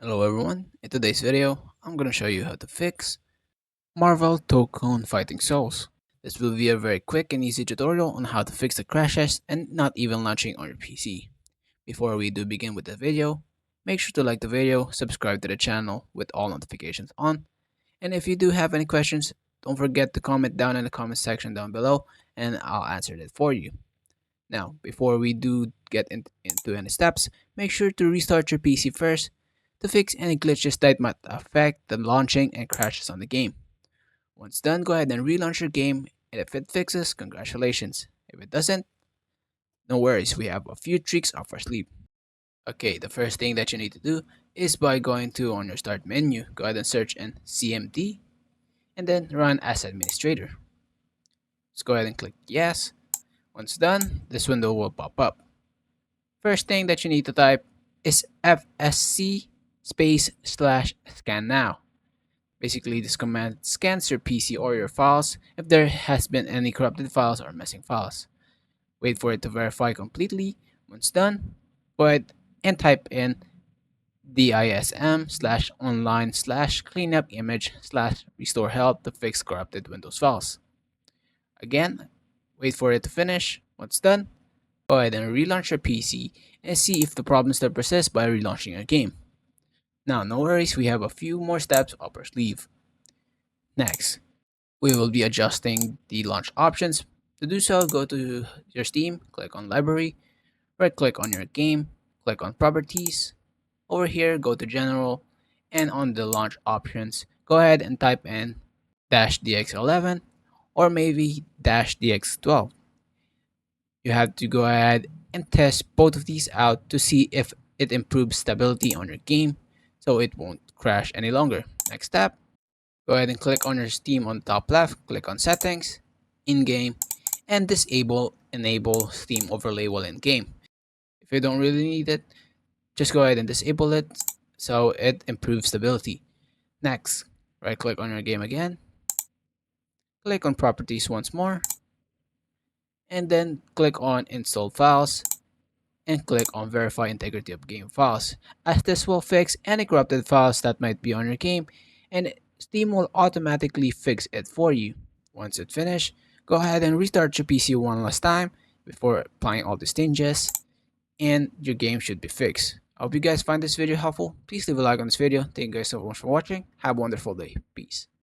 Hello everyone, in today's video, I'm gonna show you how to fix MARVEL Tōkon Fighting Souls. This will be a very quick and easy tutorial on how to fix the crashes and not even launching on your PC. Before we do begin with the video, make sure to like the video, subscribe to the channel with all notifications on, and if you do have any questions, don't forget to comment down in the comment section down below and I'll answer it for you. Now, before we do get into any steps, make sure to restart your PC first to fix any glitches that might affect the launching and crashes on the game. Once done, go ahead and relaunch your game, and if it fixes, congratulations. If it doesn't, no worries, we have a few tricks up our sleeve. Okay, the first thing that you need to do is by going to on your start menu, go ahead and search in CMD and then run as administrator. Just go ahead and click yes. Once done, this window will pop up. First thing that you need to type is FSC space slash scan now. Basically, this command scans your PC or your files if there has been any corrupted files or missing files. Wait for it to verify completely. Once done, go ahead and type in dism slash online slash cleanup image slash restore help to fix corrupted Windows files. Again, wait for it to finish. Once done, go ahead and relaunch your PC and see if the problem still persists by relaunching your game. Now, no worries, we have a few more steps up our sleeve. Next, we will be adjusting the launch options. To do so, go to your Steam, click on Library, right click on your game, click on Properties. Over here, go to General, and on the launch options, go ahead and type in -DX11 or maybe -DX12. You have to go ahead and test both of these out to see if it improves stability on your game so it won't crash any longer. Next step, go ahead and click on your Steam on the top left, click on Settings, In-Game, and enable Steam Overlay while in-game. If you don't really need it, just go ahead and disable it so it improves stability. Next, right click on your game again, click on Properties once more, and then click on Install Files and click on Verify Integrity of Game Files, as this will fix any corrupted files that might be on your game and Steam will automatically fix it for you. Once it's finished, go ahead and restart your PC one last time before applying all these changes and your game should be fixed. I hope you guys find this video helpful. Please leave a like on this video. Thank you guys so much for watching. Have a wonderful day. Peace.